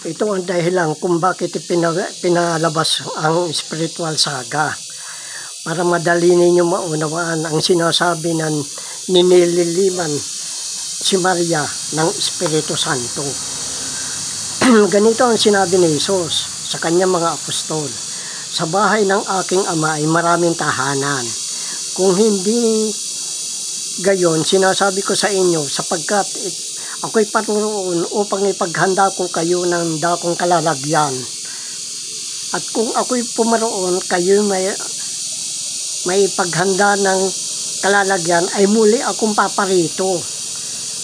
Ito ang dahilan kung bakit pinalabas ang spiritual saga. Para madali ninyo maunawaan ang sinasabi ng ninililiman si Maria ng Espiritu Santo. Ganito ang sinabi ni Jesus sa kanyang mga apostol. Sa bahay ng aking ama ay maraming tahanan. Kung hindi gayon, sinasabi ko sa inyo, sapagkat ako'y paruroon upang ipaghanda ko kayo ng dakong kalalagyan. At kung ako'y pumaroon, kayo may paghanda ng kalalagyan, ay muli akong paparito.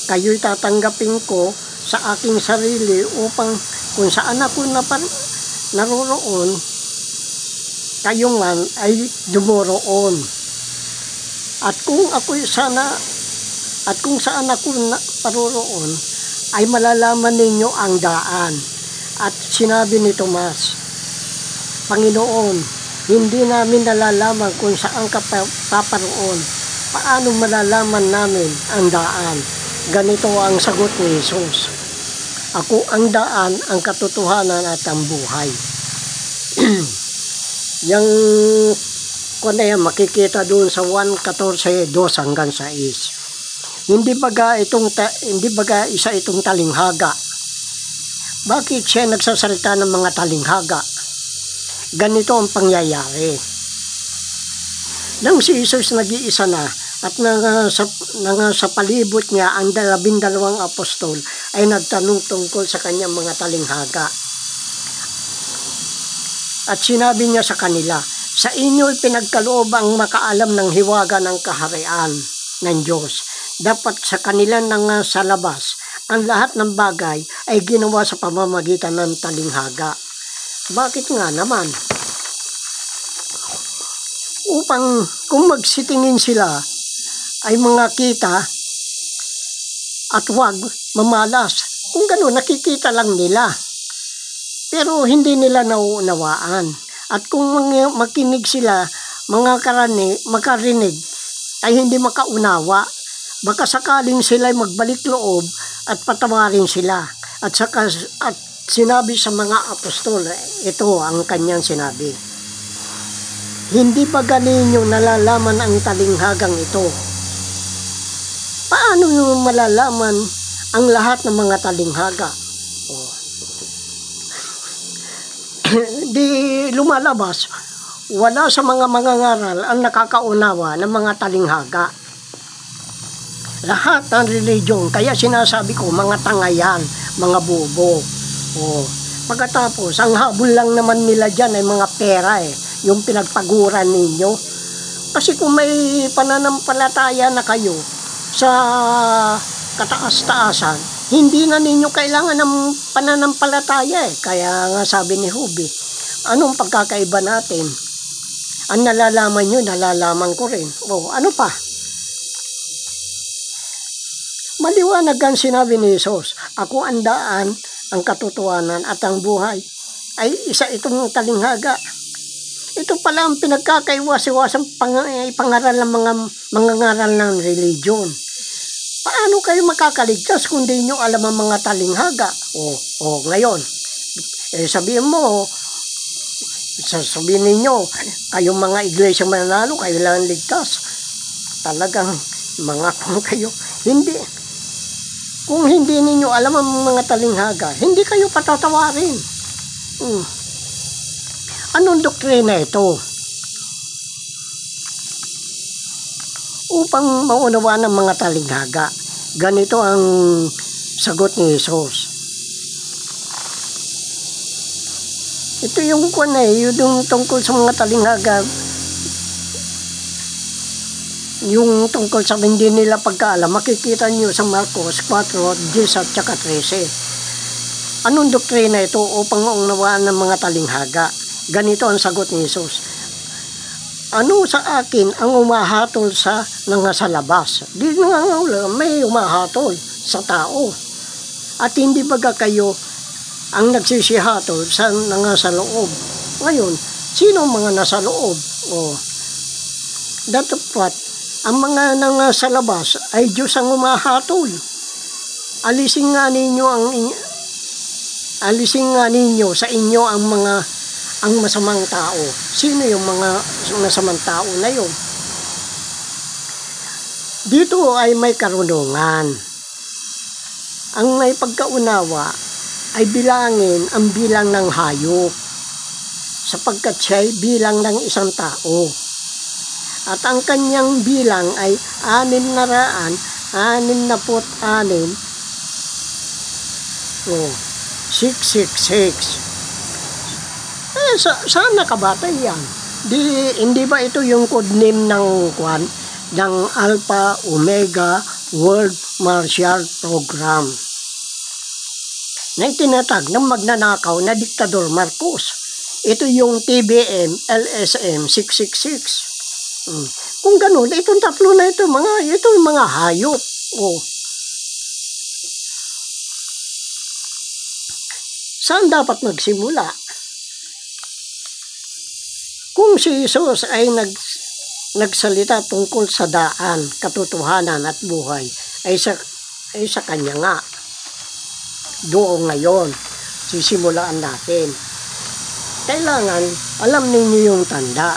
Kayo'y tatanggapin ko sa aking sarili upang kung saan ako naroroon, kayo man ay dumoroon. At kung saan ako paroroon, ay malalaman ninyo ang daan. At sinabi ni Tomas, Panginoon, hindi namin nalalaman kung saan ka paparoon. Paano malalaman namin ang daan? Ganito ang sagot ni Jesus. Ako ang daan, ang katotohanan at ang buhay. Yang makikita doon sa 1:14, 2 hanggang 6. Hindi baga isa itong talinghaga. Bakit siya nagsasalita ng mga talinghaga? Ganito ang pangyayari. Nang si Jesus nag-iisa na at sa palibot niya ang 12 apostol ay nagtanong tungkol sa kanyang mga talinghaga. At sinabi niya sa kanila, sa inyo'y pinagkaloob ang makaalam ng hiwaga ng kaharian ng Diyos. Dapat sa kanila sa labas, ang lahat ng bagay ay ginawa sa pamamagitan ng talinghaga. Bakit nga naman? Upang kung magsitingin sila ay mga kita at wag mamalas. Kung gano'n, nakikita lang nila. Pero hindi nila nauunawaan. At kung makinig sila, makarinig, ay hindi makaunawa. Baka sakaling sila'y magbalik loob at patawarin sila. At sinabi sa mga apostol, ito ang kanyang sinabi. Hindi ba ganinyo nalalaman ang talinghagang ito? Paano nyo malalaman ang lahat ng mga talinghaga? Di lumalabas, wala sa mga mangangaral ang nakakaunawa ng mga talinghaga. Lahat ng religion, kaya sinasabi ko, mga tangayan, mga bobo. Pagkatapos, ang habol lang naman nila dyan ay mga pera yung pinagpaguran ninyo. Kasi kung may pananampalataya na kayo sa kataas-taasan, hindi na ninyo kailangan ng pananampalataya Kaya nga sabi ni Hubi, anong pagkakaiba natin? Ang nalalaman nyo, nalalaman ko rin. Ano pa? Maliwanag ang sinabi ni Jesus, ako ang daan, ang katotohanan at ang buhay. Ay isa itong talinghaga. Ito pala ang pinagkakaiwas-iwasang pangaral ng mga mangangaral ng religion. Paano kayo makakaligtas kung di nyo alam ang mga talinghaga? Ngayon, sabihin ninyo, kayong mga iglesia mananalo, kayo lang ligtas. Talagang mga kung kayo, hindi. Kung hindi ninyo alam ang mga talinghaga, hindi kayo patatawarin. Anong doktrina ito? Upang maunawaan ng mga talinghaga, ganito ang sagot ni Jesus. Ito yung yung tungkol sa mga talinghaga, yung tungkol sa hindi nila pagkaalam, makikita nyo sa Marcos 4, 10 at 13. Anong doktrina ito upang maunawaan ng mga talinghaga? Ganito ang sagot ni Jesus. Ano sa akin ang umahatol sa labas? Di nga may umahatol sa tao. At hindi baga kayo ang nagsisihatol sa loob? Ngayon, sino mga nasa loob? Dapat ang mga nasa labas ay Diyos ang umahatol. Alisin nga ninyo alisin nga ninyo sa inyo ang masamang tao. Sino yung mga masamang tao na yun? Dito ay may karunungan. Ang may pagkaunawa ay bilangin ang bilang ng hayop, sapagkat siya ay bilang ng isang tao. At ang kanyang bilang ay 666. Saan nakabatay yan? Hindi ba ito yung codename ng Alpha Omega World Martial Program na itinatag ng magnanakaw na Diktador Marcos? Ito yung TBM LSM 666. Kung ganun, itong tatlo na ito yung mga hayop. Saan dapat magsimula? Kung si Jesus ay nagsalita tungkol sa daan, katotohanan at buhay, ay sa kanya nga. Doon ngayon, sisimulaan natin. Kailangan alam ninyo yung tanda.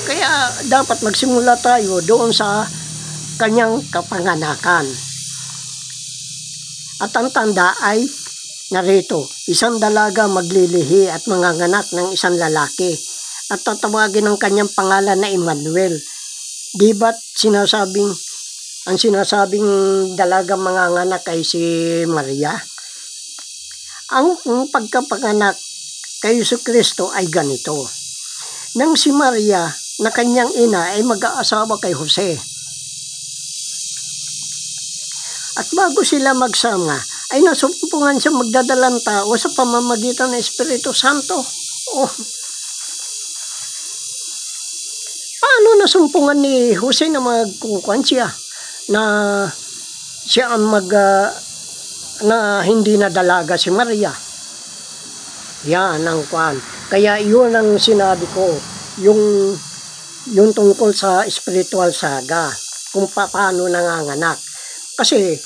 Kaya dapat magsimula tayo doon sa kanyang kapanganakan. At ang tanda ay narito, isang dalaga maglilihi at manganganak ng isang lalaki at tatawagin ang kanyang pangalan na Emmanuel. Di ba't ang sinasabing dalaga manganganak ay si Maria? Ang pagkapanganak kay Jesucristo ay ganito. Nang si Maria na kanyang ina ay mag-aasawa kay Jose. At bago sila magsama, ay nasumpungan siya magdadalang tao sa pamamagitan ng Espiritu Santo. Paano nasumpungan ni Jose na magkukuhan siya? Na siya ang na hindi na dalaga si Maria. Yan ang kwan. Kaya yun ang sinabi ko, yung tungkol sa spiritual saga, kung paano nanganganak. Kasi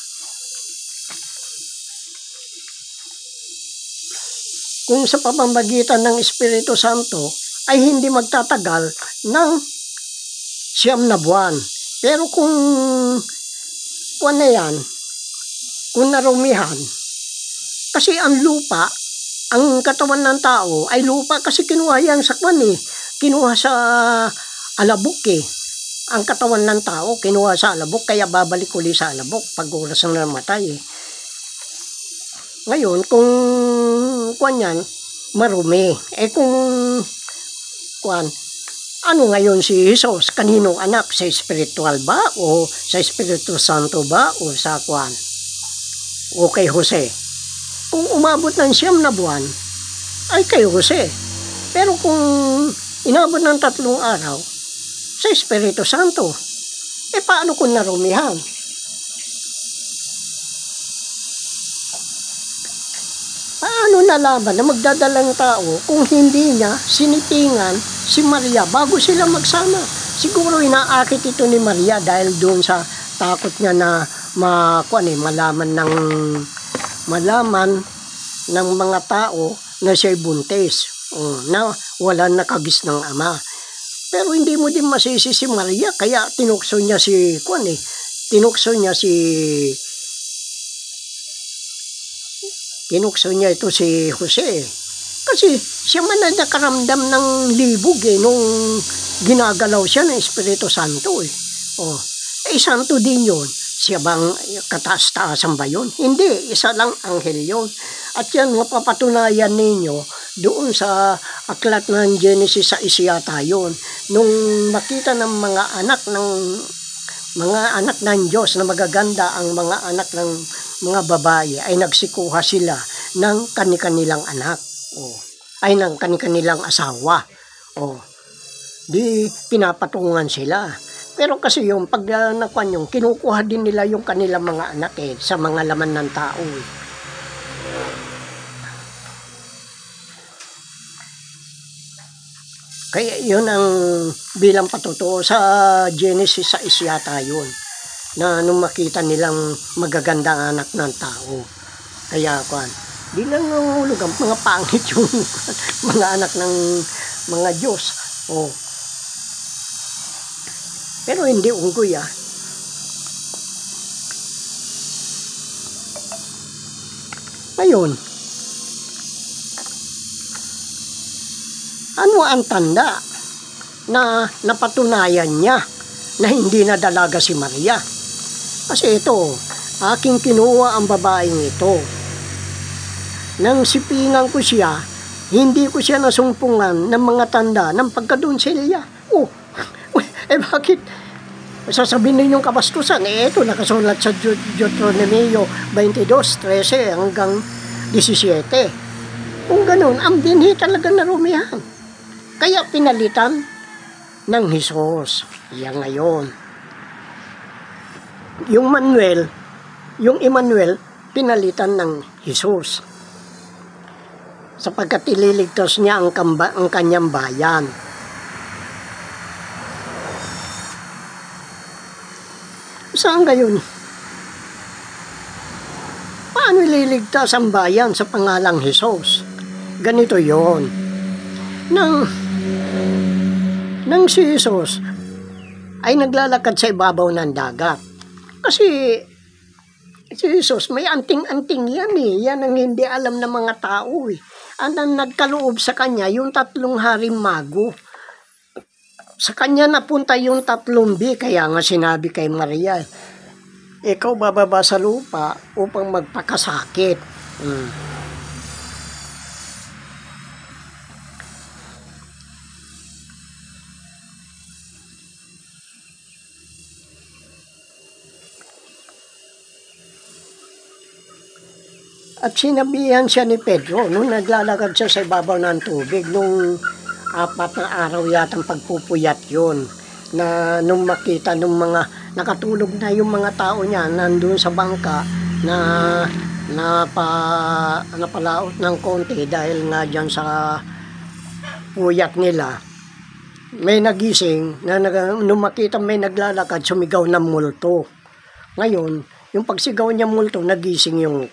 kung sa pamamagitan ng Espiritu Santo ay hindi magtatagal ng 9 na buwan. Pero kung na yan, kung narumihan, kasi ang lupa, ang katawan ng tao ay lupa kasi kinuha yan sa kinuha sa alabok Ang katawan ng tao kinuha sa alabok, kaya babalik uli sa alabok pag oras na namatay Ngayon, kung yan, marumi. Kung ano ngayon si Jesus? Kaninong anak? Sa spiritual ba? O sa Espiritu Santo ba? O sa o kay Jose? Kung umabot ng 9 na buwan, ay kay Jose. Pero kung inabot ng 3 araw, sa Espiritu Santo. Paano kung narumihan? Paano nalaman na magdadalang tao kung hindi niya sinipingan si Maria bago sila magsama? Siguro inaakit ito ni Maria dahil doon sa takot niya na malaman ng mga tao na siya'y buntis, na wala nakagis ng ama. Pero hindi mo din masisi si Maria, kaya tinukso niya ito si Jose. Kasi siya man na nakaramdam ng libog nung ginagalaw siya ng Espiritu Santo santo din yun. Siya bang kataas-taasan ba yun? Hindi, isa lang anghel yun. At yan mapapatunayan ninyo doon sa aklat ng Genesis sa Isyata yun. Nung makita ng mga anak ng Diyos na magaganda ang mga anak ng mga babae, ay nagsikuha sila ng kanilang anak. Ay ng kanilang asawa. Di pinapatungan sila. Pero kasi yung pag yung kinukuha din nila yung kanilang mga anak sa mga laman ng tao. Kaya yun ang bilang patutuo sa Genesis sa Isyata yun. Na nung makita nilang magagandang anak ng tao. Kaya Di lang nangungulog ang mga pangit yung mga anak ng mga Diyos. Oh. Pero hindi unggoy Ngayon, ano ang tanda na napatunayan niya na hindi na dalaga si Maria? Kasi ito, aking kinuha ang babaeng ito. Nang sipingan ko siya, hindi ko siya nasumpungan ng mga tanda ng pagkadonselya. Oh, bakit? Sasabihin ninyong kabastusan, ito nakasulat sa Deuteronomio 22:13 hanggang 17. Kung ganun, ang binhi talaga narumihan. Kaya pinalitan ng Hesus. Yan ngayon. Yung Emmanuel, pinalitan ng Hesus. Sapagkat ililigtas niya ang kanyang bayan. Saan gayon? Paano ililigtas ang bayan sa pangalang Hesus? Ganito yon. Nang si Hesus ay naglalakad sa ibabaw ng dagat. Kasi si Hesus may anting-anting yan Yan ang hindi alam ng mga tao Ang nagkaloob sa kanya yung 3 haring mago. Sa kanya napunta yung 3 bi, kaya nga sinabi kay Maria, ikaw bababa sa lupa upang magpakasakit. At sinabihan siya ni Pedro nung naglalakad siya sa ibabaw ng tubig nung 4 na araw yatang pagpupuyat yun, na nung makita nung mga nakatulog na yung mga tao niya nandun sa bangka na napalaot ng konti dahil nga dyan sa puyat nila, may nagising na nung makita may naglalakad, sumigaw ng multo. Ngayon, yung pagsigaw niya multo, nagising yung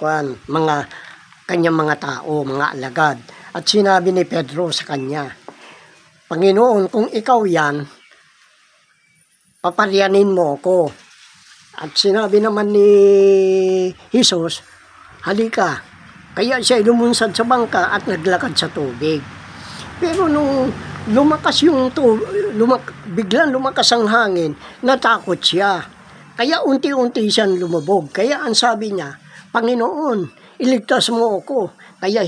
kanyang mga tao, mga alagad. At sinabi ni Pedro sa kanya, Panginoon, kung ikaw yan, paparyanin mo ako. At sinabi naman ni Hesus, halika. Kaya siya lumunsad sa bangka at naglakad sa tubig. Pero nung biglang lumakas ang hangin, natakot siya. Kaya unti-unti siyang lumubog. Kaya ang sabi niya, Panginoon, iligtas mo ako. Kaya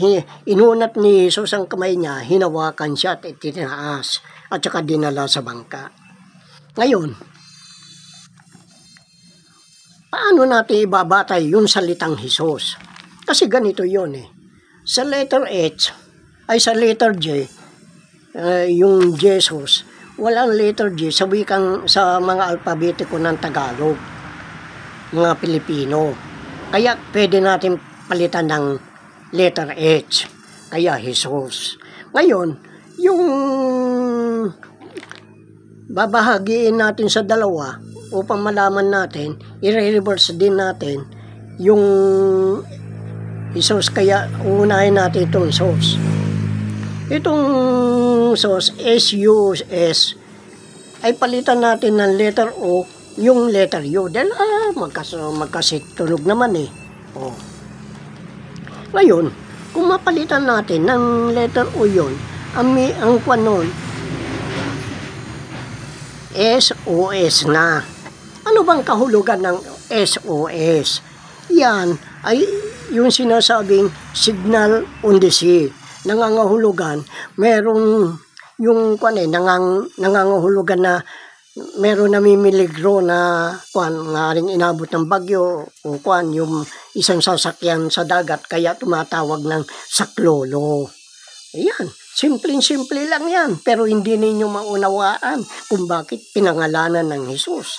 inunat ni Jesus ang kamay niya, hinawakan siya at itinaas at saka dinala sa bangka. Ngayon, paano natin ibabatay yung salitang Jesus? Kasi ganito yun Sa letter H, ay sa letter J, yung Jesus, walang letter J sa mga alpabetiko ng Tagalog, mga Pilipino. Kaya pwede natin palitan ng letter H, kaya Jesus. Ngayon, yung babahagiin natin sa dalawa upang malaman natin, i-reverse din natin yung Jesus, kaya unahin natin itong Jesus. Itong Jesus, S-U-S, ay palitan natin ng letter O, yung letter U. Dahil magkasitunog naman Oh. Ngayon, kung mapalitan natin ng letter O yun, ang kwan nun, SOS na. Ano bang kahulugan ng SOS? Yan ay yung sinasabing signal on the sea. Nangangahulugan, merong yung nangangahulugan na meron namimiligro na ngaring inabot ng bagyo o yung isang sasakyan sa dagat, kaya tumatawag ng saklolo. Ayan, simple lang yan, pero hindi ninyo maunawaan kung bakit pinangalanan ng Jesus.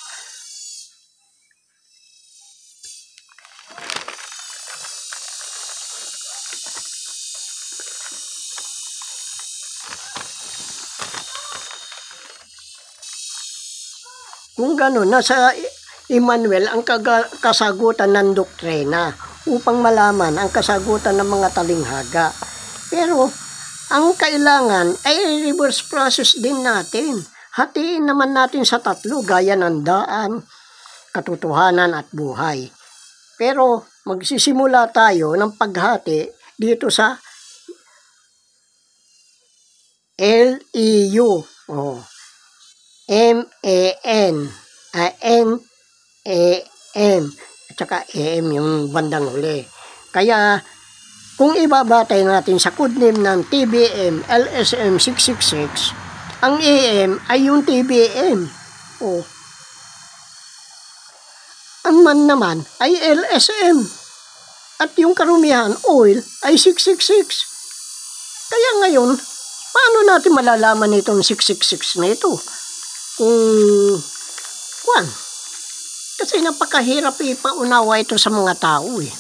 Kung gano'n, nasa Emmanuel ang kasagutan ng doktrina upang malaman ang kasagutan ng mga talinghaga. Pero ang kailangan ay reverse process din natin. Hatiin naman natin sa 3 gaya ng daan, katotohanan at buhay. Pero magsisimula tayo ng paghati dito sa LEU. M-A-N, N-A-M, at saka AM yung bandang huli. Kaya, kung ibabatay natin sa codename ng TBM LSM 666, ang AM ay yung TBM. Ang man naman ay LSM. At yung karumihan, oil, ay 666. Kaya ngayon, paano natin malalaman itong 666 na ito? Kasi napakahirap ipaunawa ito sa mga tao eh.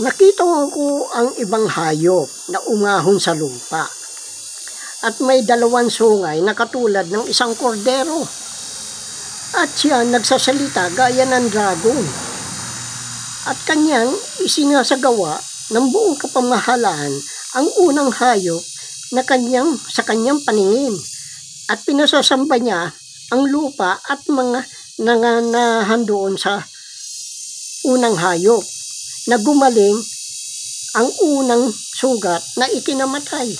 Nakita ko ang ibang hayop na umahon sa lupa. At may 2 sungay na katulad ng isang kordero. At siya nagsasalita gaya ng dragon. At kanyang isinasagawa ng buong kapamahalaan ang unang hayop na sa kanyang paningin. At pinasasamba niya ang lupa at mga nanganahan doon sa unang hayop na gumaling ang unang sugat na ikinamatay.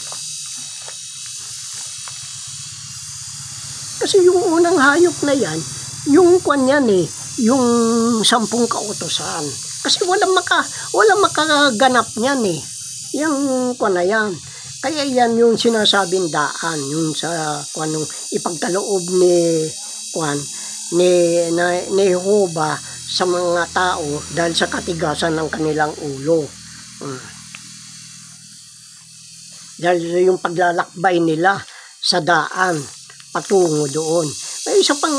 Kasi yung unang hayop na yan, yung yung 10 kautusan. Kasi walang makaganap niyan eh. Yung na yan. Kaya yan yung sinasabing daan, yung sa ipagkaloob ni Jehovah sa mga tao dahil sa katigasan ng kanilang ulo. Dahil yung paglalakbay nila sa daan patungo doon. May isa pang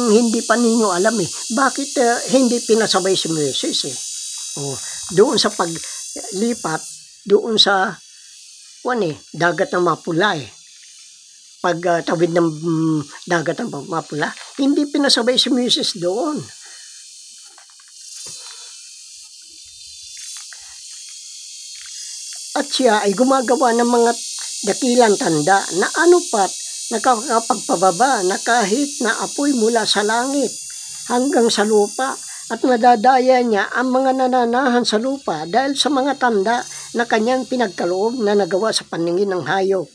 hindi pa ninyo alam eh. Bakit hindi pinasabay si Moses eh? Doon sa paglipat, doon sa dagat ng mapula eh. Pagtawid ng dagat ng mapula, hindi pinasabay si Moses doon. At siya ay gumagawa ng mga dakilang tanda na anupat nakakapagpababa na kahit na apoy mula sa langit hanggang sa lupa at nadadaya niya ang mga nananahan sa lupa dahil sa mga tanda na kanyang pinagkaloob na nagawa sa paningin ng hayop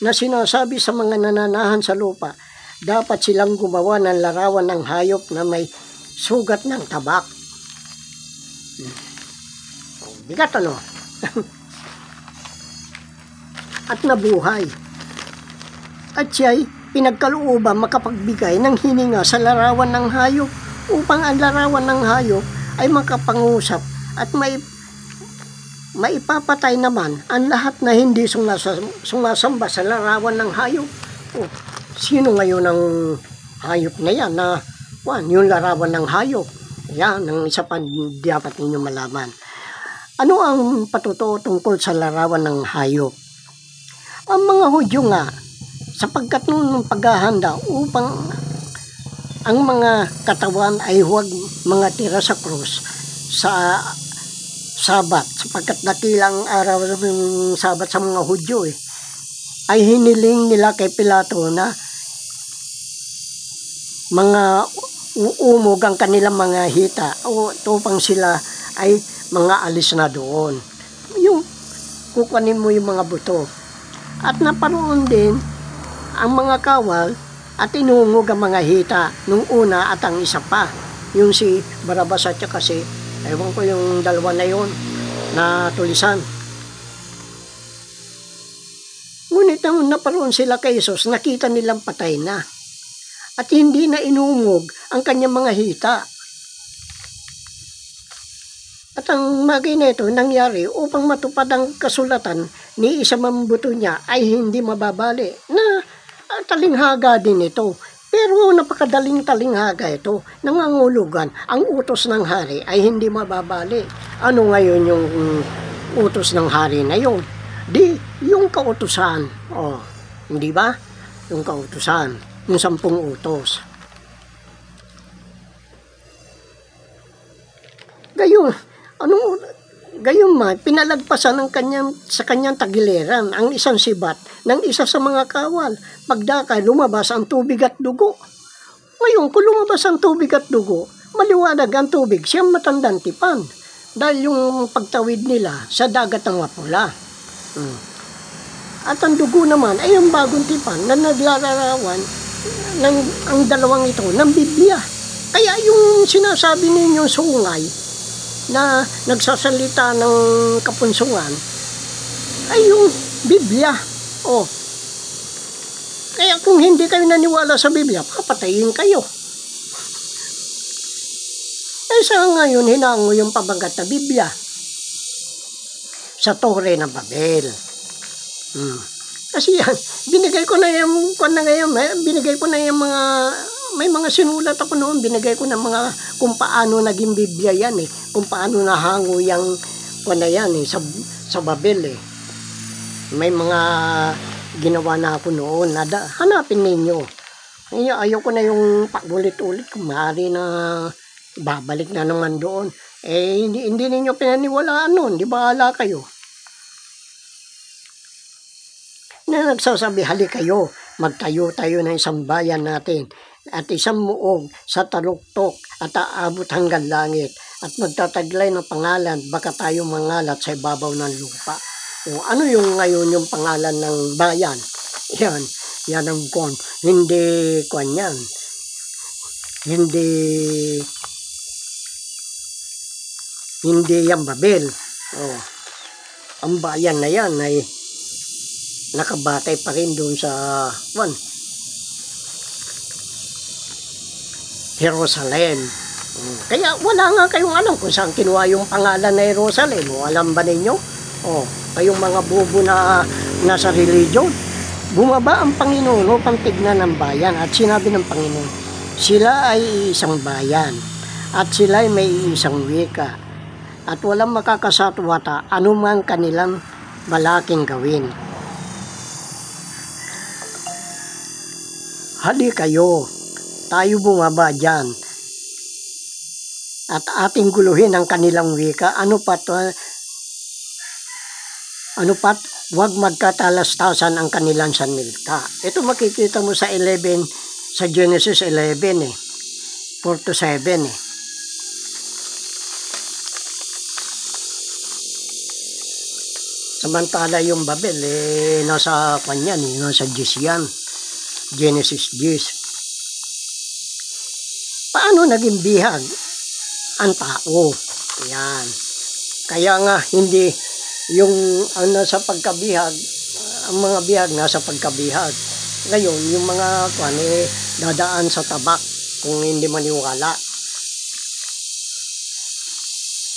na sinasabi sa mga nananahan sa lupa, dapat silang gumawa ng larawan ng hayop na may sugat ng tabak. Bigat at nabuhay. At siya'y pinagkalooban makapagbigay ng hininga sa larawan ng hayop upang ang larawan ng hayop ay makapangusap at maipapatay naman ang lahat na hindi sumasamba sa larawan ng hayop. Sino ngayon ang hayop na yan na yung larawan ng hayop? Yan, ang isa pa dapat ninyo malaman. Ano ang patotoo tungkol sa larawan ng hayop? Ang mga Hudyo nga, sapagkat nung paghahanda upang ang mga katawan ay huwag mga tira sa krus sa Sabat, sapagkat dakilang araw ng Sabat sa mga Hudyo ay hiniling nila kay Pilato na mga uumog ang kanilang mga hita o tupang sila ay mga alis na doon. Yung kukunin mo yung mga buto. At naparoon din ang mga kawal at inungog ang mga hita nung una at ang isa pa. Yung si Barabas at saka si, ewan ko yung 2 na yun na tulisan. Ngunit nung naparoon sila kay Jesus, nakita nilang patay na. At hindi na inungog ang kanyang mga hita. At ang bagay na ito nangyari upang matupad ang kasulatan ni isa mambuto niya ay hindi mababali na talinghaga din ito. Pero napakadaling talinghaga ito. Nangangulugan, ang utos ng hari ay hindi mababali. Ano ngayon yung utos ng hari na yun? Di, yung kautusan. Hindi ba? Yung kautusan. yung 10 utos. Gayon man, pinalagpasan sa kanyang tagiliran ang isang sibat ng isa sa mga kawal. Pagdakay, lumabas ang tubig at dugo. Ngayon, kung lumabas ang tubig at dugo, maliwanag ang tubig, siyang matandang tipan. Dahil yung pagtawid nila sa dagat ng mapula. At ang dugo naman ay yung bagong tipan na naglalarawan ng ang dalawang ito ng Biblia. Kaya yung sinasabi ninyong sungay na nagsasalita ng kapunsungan ay yung Biblia. Kaya kung hindi kayo naniwala sa Biblia, papatayin kayo. Sa ngayon, hinango yung pabagat na Biblia sa Tore ng Babel. Kasi yan, binigay ko na yung mga, may mga sinulat ako noon, binigay ko na mga kung paano naging Biblia yan kung paano nahango yung sa Babel May mga ginawa na ako noon, hanapin ninyo. Ayaw ko na yung paulit-ulit, kung maaari na babalik na naman doon. Hindi ninyo pinaniwalaan noon, di bahala kayo. Na nagsasabi, hali kayo, magtayo-tayo ng isang bayan natin at isang muog sa taluktok at aabot hanggang langit at magtataglay ng pangalan, baka tayo mangalat sa ibabaw ng lupa. Ano yung ngayon yung pangalan ng bayan? Yan ang kon. Hindi kon yan. Hindi yan Babel. Ang bayan na yan ay nakabatay pa rin doon sa Jerusalem. Kaya wala nga kayong alam kung saan kinuha yung pangalan na Jerusalem. Alam ba ninyo? Kayong mga bobo na nasa religion. Bumaba ang Panginoon upang tignan ng bayan at sinabi ng Panginoon, sila ay isang bayan at sila ay may isang wika at walang makakasatwata anuman kanilang balaking gawin. Hali kayo, tayo bumaba dyan at ating guluhin ang kanilang wika. Ano pat, huwag magkatalastasan ang kanilang sanlita. Ito makikita mo sa 11, sa Genesis 11 4-7 Samantala yung Babel nasa kanya nasa 10 yan. Genesis 10. Paano naging bihag ang tao? Yan. Kaya nga hindi yung nasa pagkabihag, ang mga bihag nasa pagkabihag. Ngayon, yung mga dadaan sa tabak kung hindi maniwala.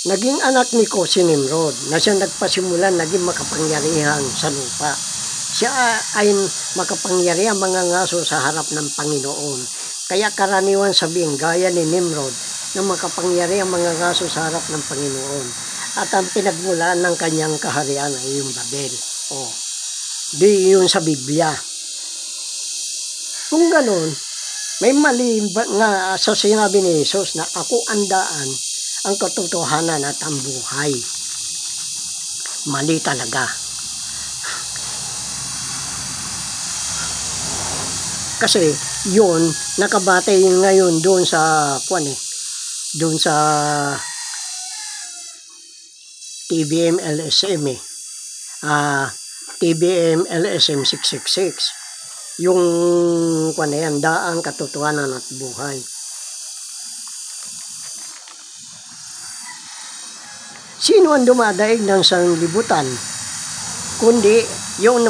Naging anak ni ko si Nimrod na siya nagpasimulan naging makapangyarihan sa lupa. Siya ay makapangyarihan mga ngaso sa harap ng Panginoon. Kaya karaniwan sabihin gaya ni Nimrod na makapangyarihan mga ngaso sa harap ng Panginoon. At ang pinagmulan ng kanyang kaharian ay yung Babel. Di yun sa Biblia. Kung ganun, may mali nga sa sinabi ni Jesus na ako ang daan, ang katotohanan at ang buhay. Mali talaga. Kasi yun, nakabatay ngayon doon sa doon sa TBM LSM TBM LSM 666. Yung yan, daang katotohanan at buhay. Sino ang dumadaig ng sanlibutan? Kundi yung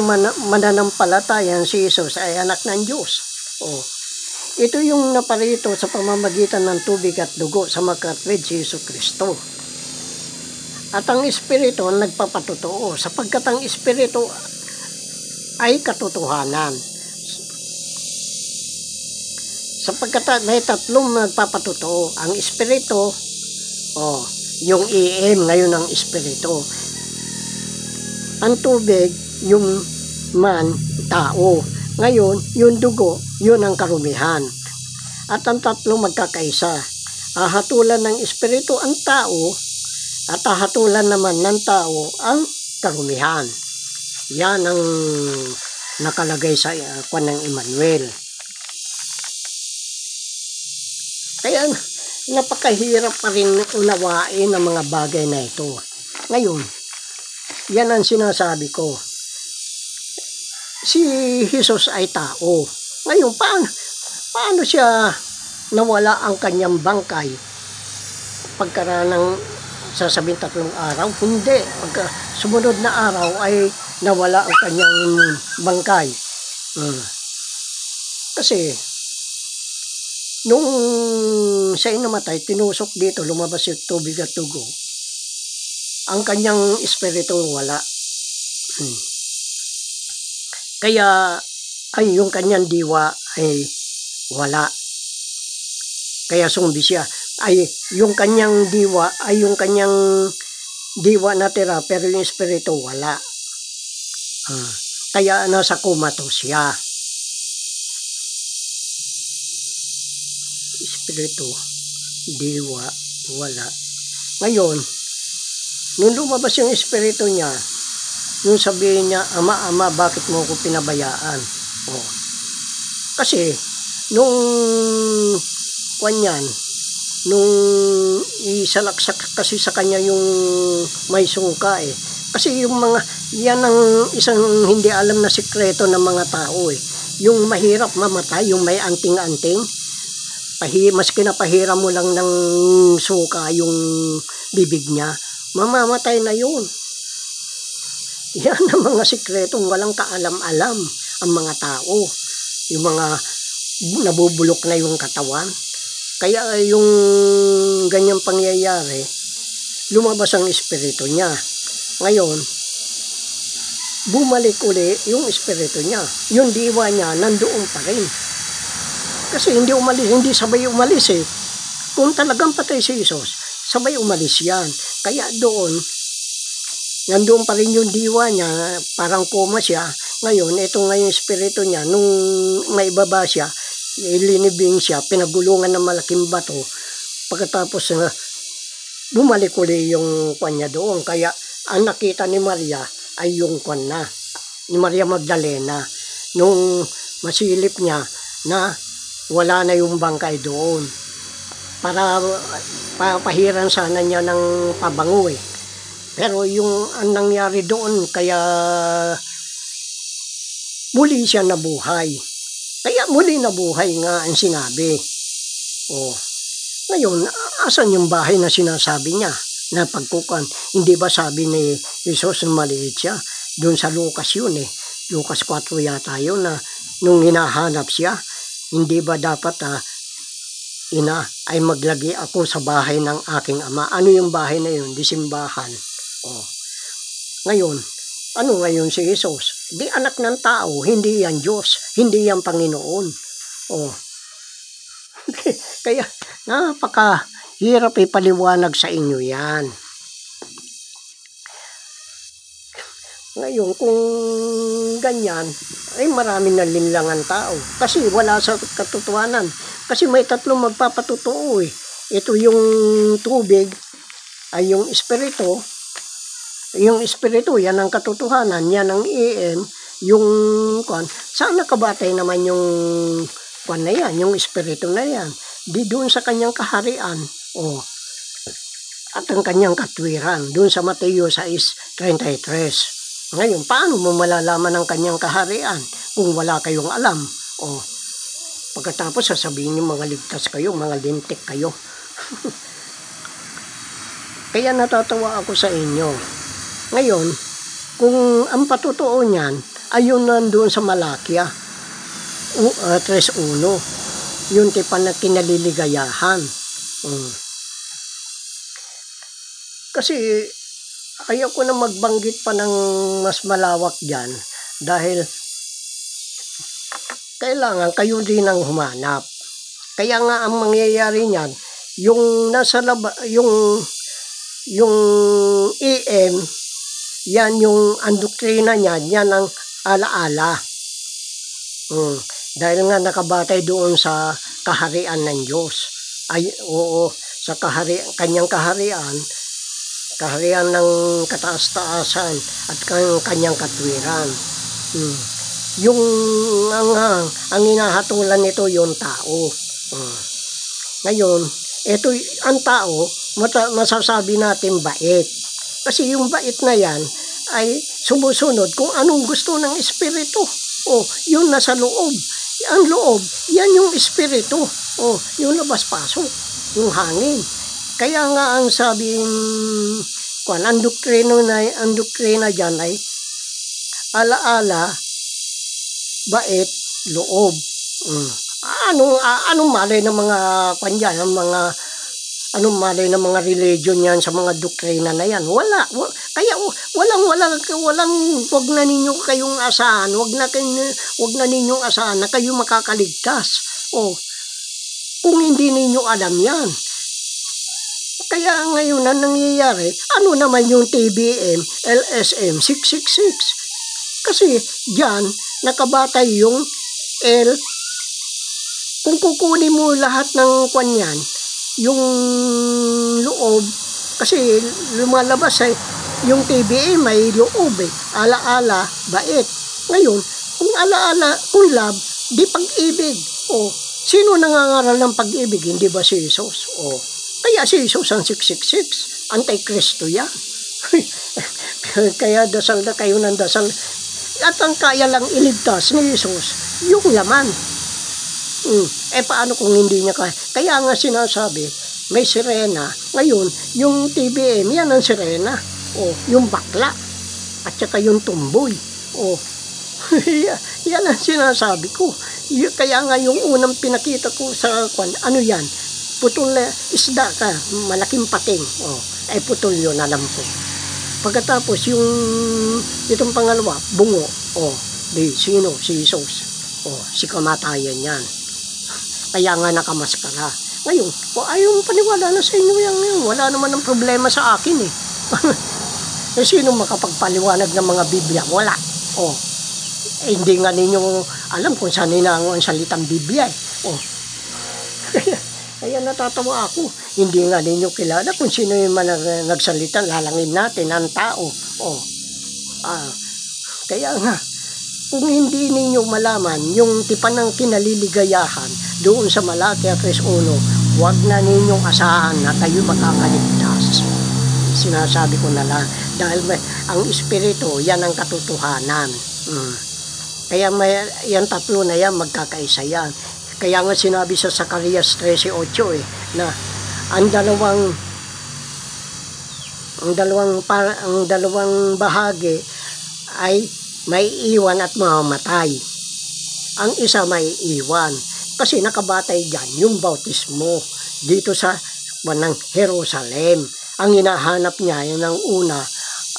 mananampalatayan si Jesus ay anak ng Diyos. Ito yung naparito sa pamamagitan ng tubig at dugo sa makatwid si Jesucristo. At ang Espiritu ang nagpapatotoo sapagkat ang Espiritu ay katotohanan. Sapagkat may tatlong nagpapatotoo. Ang Espiritu, yung EM ngayon ang Espiritu. Ang tubig, yung tao. Ngayon, yung dugo, yun ang karumihan. At ang tatlo magkakaisa. Hahatulan ng espiritu ang tao at hahatulan naman ng tao ang karumihan. Yan ang nakalagay sa kwan ng Emmanuel. Kaya napakahirap pa rin unawain ang mga bagay na ito. Ngayon, yan ang sinasabi ko. Si Jesus ay tao. Ngayon, paano siya nawala ang kanyang bangkay pagkaraan ng sasabihin 3 araw? Hindi. Pagka sumunod na araw ay nawala ang kanyang bangkay. Kasi nung siya namatay, tinusok dito, lumabas yung tubig at dugo. Ang kanyang espiritu wala. Kaya ay yung kanyang diwa ay wala. Kaya sumbi siya. Ay yung kanyang diwa ay yung kanyang diwa natira pero yung espiritu wala. Kaya nasa comatose siya. Espiritu, diwa, wala. Ngayon, nung lumabas yung espiritu niya, nung sabihin niya, Ama, bakit mo ako pinabayaan? Kasi, nung kanyan, nung isalaksak kasi sa kanya yung may sungka Kasi yung mga, yan ang isang hindi alam na sikreto ng mga tao Yung mahirap mamatay, yung may anting-anting, maski napahiram mo lang ng suka yung bibig niya, mamamatay na yun. Yan ang mga sikretong walang kaalam-alam ang mga tao. Yung mga nabubulok na yung katawan. Kaya yung ganyang pangyayari, lumabas ang espiritu niya. Ngayon, bumalik uli yung espiritu niya. Yung diwa niya nandoon pa rin. Kasi hindi sabay umalis Kung talagang patay si Jesus, sabay umalis yan. Kaya nandoon pa rin yung diwa niya, parang koma siya. Ngayon, ito ngayon espiritu niya, nung may baba siya, ilinibing siya, pinagulungan ng malaking bato. Pagkatapos bumalik uli yung kanya doon. Kaya ang nakita ni Maria ay yung kanya, ni Maria Magdalena. Nung masilip niya na wala na yung bangkay doon. Para papahiran sana niya ng pabango Pero yung ang nangyari doon, kaya muli siya nabuhay. Kaya muli nabuhay nga ang sinabi. Ngayon, asan yung bahay na sinasabi niya? Na pagkukan, hindi ba sabi ni Jesus na maliit siya? Doon sa Lucas yun Lucas 4 yata yun na nung hinahanap siya. Hindi ba dapat ina ay maglagi ako sa bahay ng aking ama? Ano yung bahay na yun? Di simbahan. Ngayon, ano ngayon si Jesus? Di anak ng tao, hindi yan Diyos, hindi yan Panginoon. Kaya napakahirap ipaliwanag sa inyo yan. Ngayon, kung ganyan, ay marami na linlangan tao. Kasi wala sa katotohanan. Kasi may 3 magpapatotoo Ito yung tubig, ay yung espiritu. Yung espiritu, yan ang katotohanan. Yan ang EM, yung kwan. Saan nakabatay naman yung kwan na yan, yung espiritu na yan? Di doon sa kanyang kaharian. At ang kanyang katwiran, doon sa Mateo 6:33. Ngayon, paano mo malalaman ang kanyang kaharian kung wala kayong alam? Pagkatapos sasabihin niyo mga ligtas kayo, mga lintik kayo. Kaya natatawa ako sa inyo. Ngayon, kung ang patotoo niyan, ayun nandoon sa Malakya 3:1. Yung tipan na kinaliligayahan. Kasi ayaw ko na magbanggit pa ng mas malawak dyan dahil kailangan kayo din ang humanap. Kaya nga ang mangyayari niyan, yung nasa yung EM, yan yung ang doktrina niyan, yan ang alaala. Dahil nga nakabatay doon sa kaharian ng Diyos. Ay, oo, sa kanyang kaharian, kaharian ng kataas-taasan at kanyang katwiran. Yung ang hinahatulan nito yung tao. Ngayon, ito ang tao, masasabi natin bait. Kasi yung bait na yan ay sumusunod kung anong gusto ng espiritu. Yun nasa loob. Ang loob, yan yung espiritu. Yung labas-pasok, yung hangin. Kaya nga ang sabing, ang doktrina dyan ay alaala, bait, loob. Anong malay ng mga anong malay ng mga religion yan sa mga doktrina na yan? Wala. Kaya wag na ninyo kayong asahan, wag na ninyong asahan na kayo makakaligtas. Kung hindi ninyo alam yan. Kaya ngayon na nangyayari, ano naman yung TBM, LSM 666? Kasi diyan nakabatay yung L. Kung kukunin mo lahat ng kanyan, yung loob, kasi lumalabas ay yung TBA may loob alaala, bait. Ngayon, kung alaala, kung love, di pag-ibig. Sino nangangaral ng pag-ibig? Hindi ba si Jesus? Kaya si Jesus ang 666. Antikristo yan. Kaya dasal na kayo ng dasal. At ang kaya lang iligtas ni Jesus, yung laman. Paano kung hindi niya kaya? Kaya nga sinasabi, may sirena. Ngayon, yung TBM, yan ang sirena. Yung bakla. At saka yung tumboy. Yan ang sinasabi ko. Kaya nga yung unang pinakita ko sa ano yan? Putol na isda ka, malaking pating. Putol yun, alam ko. Pagkatapos yung itong pangalawa, bungo. Sino? Si Jesus. Si kamatayan yan. Kaya nga nakamaskara. Ngayon, ayaw paniwala na sa inyo yan. Wala naman ang problema sa akin sino makapagpaliwanag ng mga Biblia? Wala. Hindi nga ninyo alam kung saan ninango ang salitang Biblia Kaya natatawa ako. Hindi nga ninyo kilala kung sino yung nagsalita. Lalangin natin ang tao. Kaya nga, kung hindi ninyo malaman yung tipan ng kinaliligayahan doon sa Malaki 3:1, huwag na ninyong asahan na kayo makakaligtas. Sinasabi ko na lang. Dahil ang espiritu, yan ang katotohanan. Kaya yan tatlo na yan, magkakaisa yan. Kaya nga sinabi sa Zacarias 13:8 na ang dalawang bahagi ay may iwan at mamamatay. Ang isa may iwan. Kasi nakabatay dyan yung bautismo dito sa ng Jerusalem. Ang hinahanap niya, yun ang una,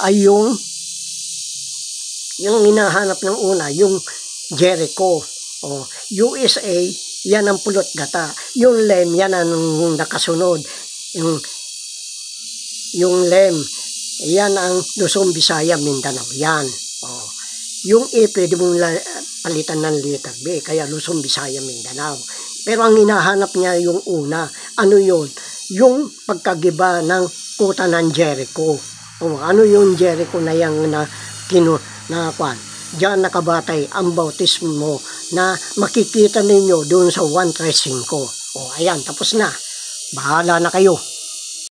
ay yung hinahanap ng una, yung Jericho. USA, yan ang pulot gata. Yung Lem, yan ang nakasunod. Yung Lem, yan ang Luzon, Visaya, Mindanao. Yan. Yung E, pwede mong palitan ng letter B, kaya Luzon, Visaya, Mindanao. Pero ang hinahanap niya yung una. Ano yun? Yung pagkagiba ng kuta ng Jericho. Ano yung Jericho na yan diyan nakabatay ang bautismo na makikita ninyo doon sa 1:35. Ayan, tapos na. Bahala na kayo.